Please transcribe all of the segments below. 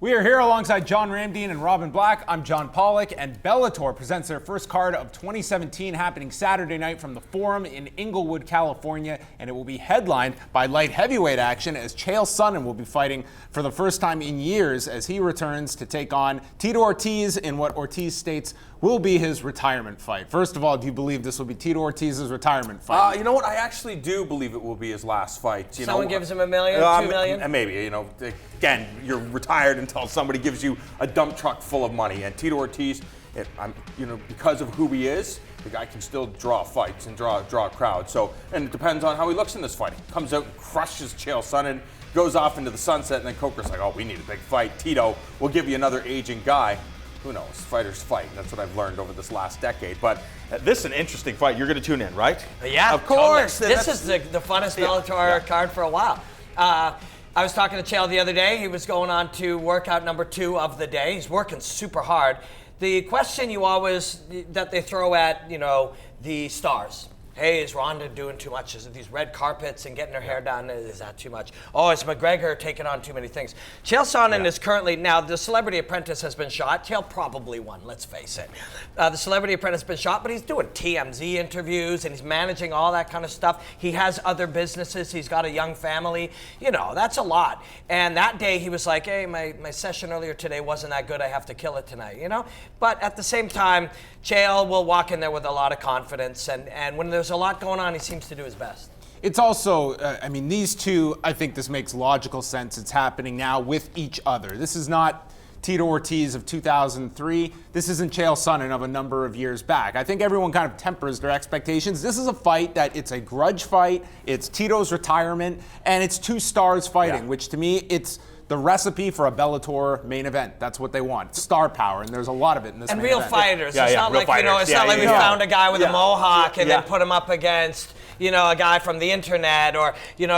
We are here alongside John Ramdeen and Robin Black. I'm John Pollock, and Bellator presents their first card of 2017 happening Saturday night from the Forum in Inglewood, California, and it will be headlined by light heavyweight action as Chael Sonnen will be fighting for the first time in years as he returns to take on Tito Ortiz in what Ortiz states will be his retirement fight. First of all, do you believe this will be Tito Ortiz's retirement fight? You know what? I actually do believe it will be his last fight. Someone gives him $1 million, $2 million? Maybe, again, you're retired until somebody gives you a dump truck full of money. And Tito Ortiz, because of who he is, the guy can still draw fights and draw a crowd. So, and it depends on how he looks in this fight. He comes out and crushes Chael Sonnen, goes off into the sunset, and then Coker's like, oh, we need a big fight. Tito will give you another aging guy. Who knows? Fighters fight. That's what I've learned over this last decade. But this is an interesting fight. You're going to tune in, right? Yeah, of course. Totally. This is the funnest Bellator card for a while. I was talking to Chael the other day. He was going on to workout number 2 of the day. He's working super hard. The question that they throw at, the stars. Hey, is Ronda doing too much? Is it these red carpets and getting her hair done? Is that too much? Oh, is McGregor taking on too many things? Chael Sonnen is currently, now the Celebrity Apprentice has been shot. Chael probably won, let's face it. The Celebrity Apprentice has been shot, but he's doing TMZ interviews and he's managing all that kind of stuff. He has other businesses. He's got a young family. That's a lot. And that day he was like, hey, my session earlier today wasn't that good. I have to kill it tonight, But at the same time, Chael will walk in there with a lot of confidence, and when there's a lot going on, he seems to do his best. It's also, these two, I think this makes logical sense. It's happening now with each other. This is not Tito Ortiz of 2003. This isn't Chael Sonnen of a number of years back. I think everyone kind of tempers their expectations. This is a fight that it's a grudge fight, it's Tito's retirement, and it's 2 stars fighting, which to me, it's the recipe for a Bellator main event. That's what they want. It's star power, and there's a lot of it in this and main real event. Fighters. It's not like, it's not like we found a guy with a mohawk and then put him up against, a guy from the internet, or,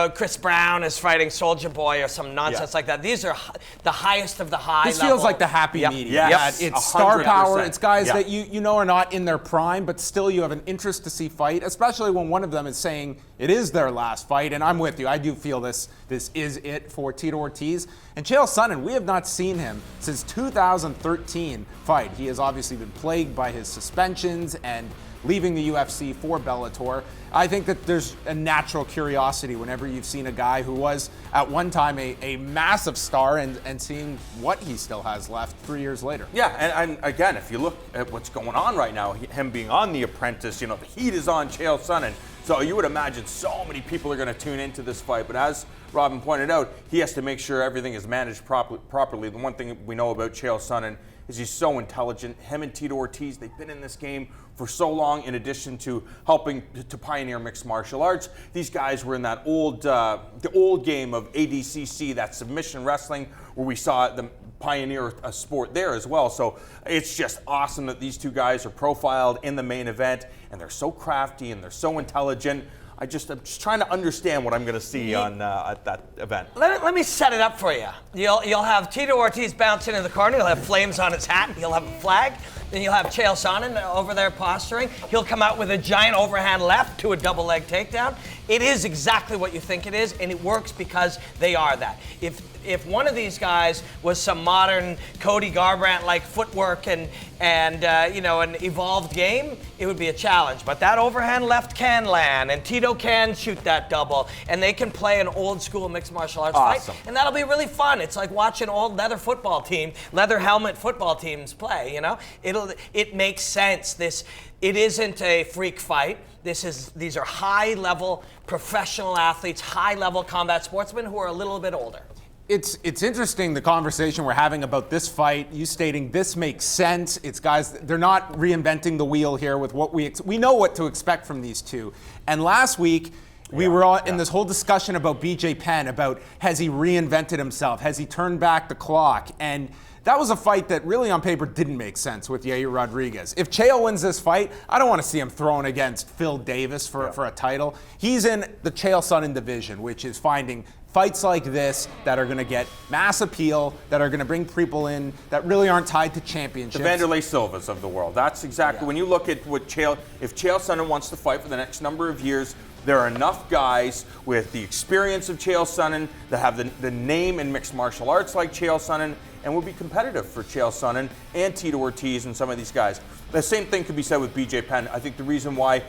Chris Brown is fighting Soulja Boy or some nonsense like that. These are the highest of the high This level. feels like the happy medium. Yes. It's star 100%. power. It's guys that you know are not in their prime, but still you have an interest to see fight, especially when one of them is saying it is their last fight. And I'm with you. I do feel this is it for Tito Ortiz. And Chael Sonnen, we have not seen him since 2013 fight. He has obviously been plagued by his suspensions and leaving the UFC for Bellator. I think that there's a natural curiosity whenever you've seen a guy who was at one time a massive star and seeing what he still has left 3 years later. Yeah, and again, if you look at what's going on right now, him being on The Apprentice, the heat is on Chael Sonnen. So you would imagine so many people are going to tune into this fight. But as Robin pointed out, he has to make sure everything is managed properly. The one thing we know about Chael Sonnen is he's so intelligent. Him and Tito Ortiz, they've been in this game for so long, in addition to helping to pioneer mixed martial arts. These guys were in that the old game of ADCC, that submission wrestling, where we saw them pioneer a sport there as well. So it's just awesome that these 2 guys are profiled in the main event, and they're so crafty and they're so intelligent. I'm just trying to understand what I'm going to see at that event. Let me set it up for you. You'll have Tito Ortiz bouncing in the corner. He'll have flames on his hat. He'll have a flag. Then you'll have Chael Sonnen over there posturing. He'll come out with a giant overhand left to a double leg takedown. It is exactly what you think it is, and it works because they are that. If one of these guys was some modern Cody Garbrandt-like footwork and an evolved game, it would be a challenge. But that overhand left can land, and Tito can shoot that double, and they can play an old school mixed martial arts fight, and that'll be really fun. It's like watching old leather helmet football teams play. It makes sense. It isn't a freak fight. These are high-level professional athletes, high-level combat sportsmen who are a little bit older. It's interesting, the conversation we're having about this fight, you stating this makes sense. It's guys, they're not reinventing the wheel here with what we know what to expect from these two. And last week, we were all in this whole discussion about BJ Penn, about has he reinvented himself? Has he turned back the clock? And that was a fight that really on paper didn't make sense with Yair Rodriguez. If Chael wins this fight, I don't want to see him thrown against Phil Davis for a title. He's in the Chael Sonnen division, which is finding fights like this that are going to get mass appeal, that are going to bring people in that really aren't tied to championships. The Vanderlei Silvas of the world. That's exactly, when you look at what if Chael Sonnen wants to fight for the next number of years, there are enough guys with the experience of Chael Sonnen that have the name in mixed martial arts like Chael Sonnen, and would be competitive for Chael Sonnen and Tito Ortiz and some of these guys. The same thing could be said with BJ Penn. I think the reason why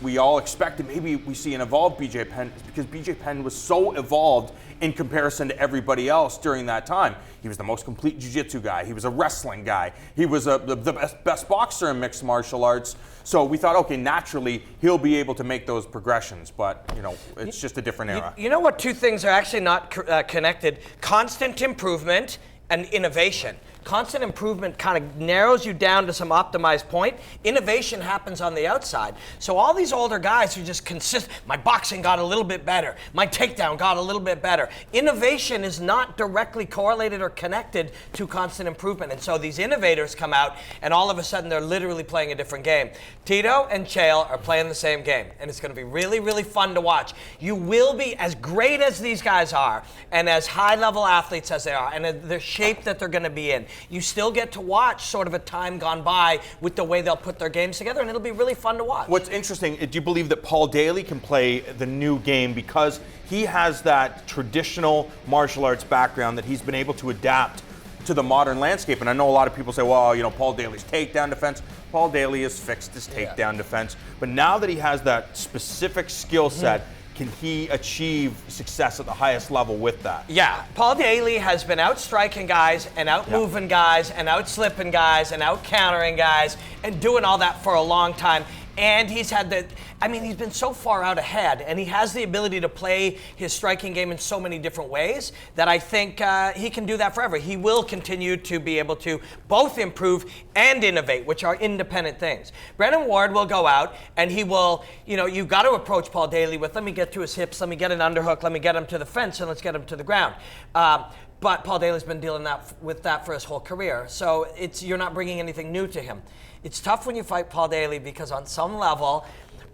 we all expected maybe we see an evolved BJ Penn is because BJ Penn was so evolved in comparison to everybody else during that time. He was the most complete jiu-jitsu guy. He was a wrestling guy. He was the best boxer in mixed martial arts. So we thought, okay, naturally he'll be able to make those progressions, but it's just a different era. You know what? Two things are actually not connected: constant improvement and innovation. Constant improvement kind of narrows you down to some optimized point. Innovation happens on the outside. So all these older guys who just my boxing got a little bit better, my takedown got a little bit better. Innovation is not directly correlated or connected to constant improvement. And so these innovators come out and all of a sudden they're literally playing a different game. Tito and Chael are playing the same game, and it's going to be really, really fun to watch. You will be as great as these guys are and as high-level athletes as they are and the shape that they're going to be in. You still get to watch sort of a time gone by with the way they'll put their games together, and it'll be really fun to watch. What's interesting, do you believe that Paul Daley can play the new game because he has that traditional martial arts background that he's been able to adapt to the modern landscape? And I know a lot of people say, well, Paul Daley's takedown defense. Paul Daley has fixed his takedown defense. But now that he has that specific skill set, can he achieve success at the highest level with that? Yeah, Paul Daley has been out-striking guys and out-moving guys and out-slipping guys and out-countering guys and doing all that for a long time. And he's been so far out ahead, and he has the ability to play his striking game in so many different ways that I think he can do that forever. He will continue to be able to both improve and innovate, which are independent things. Brennan Ward will go out, and he will, you've got to approach Paul Daley with, let me get to his hips, let me get an underhook, let me get him to the fence, and let's get him to the ground. But Paul Daley's been dealing with that for his whole career, so you're not bringing anything new to him. It's tough when you fight Paul Daley because on some level,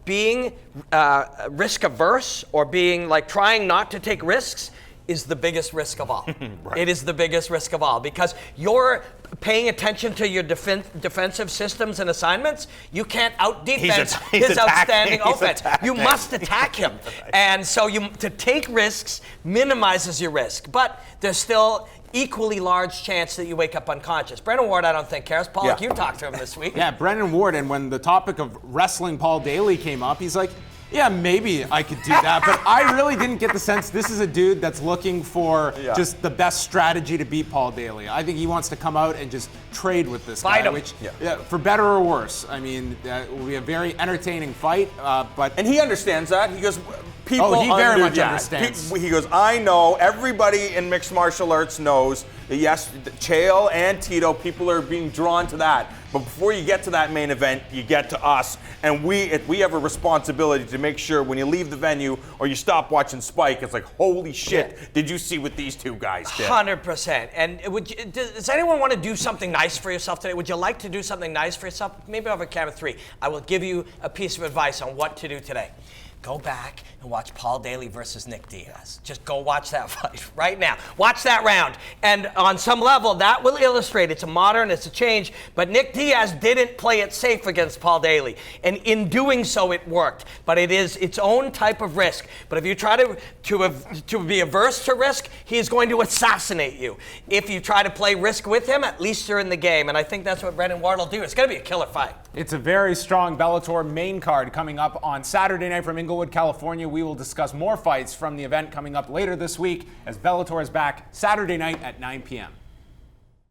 being risk averse or being trying not to take risks is the biggest risk of all. Right. It is the biggest risk of all because you're paying attention to your defensive systems and assignments. You can't out-defense his outstanding offense. You must attack him. Right. And so to take risks minimizes your risk. But there's still equally large chance that you wake up unconscious. Brennan Ward, I don't think cares. Pollock, you talked to him this week. Yeah, Brennan Ward, and when the topic of wrestling Paul Daley came up, he's like, yeah, maybe I could do that, but I really didn't get the sense this is a dude that's looking for just the best strategy to beat Paul Daley. I think he wants to come out and just trade with this guy, which, for better or worse, it will be a very entertaining fight. And he understands that. He goes, people he very much understands. He goes, I know, everybody in mixed martial arts knows that yes, Chael and Tito, people are being drawn to that. But before you get to that main event, you get to us. And we have a responsibility to make sure when you leave the venue or you stop watching Spike, it's like, holy shit, did you see what these two guys did? 100%. And does anyone want to do something nice for yourself today? Would you like to do something nice for yourself? Maybe over camera 3. I will give you a piece of advice on what to do today. Go back and watch Paul Daley versus Nick Diaz. Just go watch that fight right now. Watch that round. And on some level, that will illustrate it's a change, but Nick Diaz didn't play it safe against Paul Daley. And in doing so, it worked. But it is its own type of risk. But if you try to be averse to risk, he is going to assassinate you. If you try to play risk with him, at least you're in the game. And I think that's what Brennan Ward will do. It's going to be a killer fight. It's a very strong Bellator main card coming up on Saturday night from Inglewood, California. We will discuss more fights from the event coming up later this week as Bellator is back Saturday night at 9 p.m.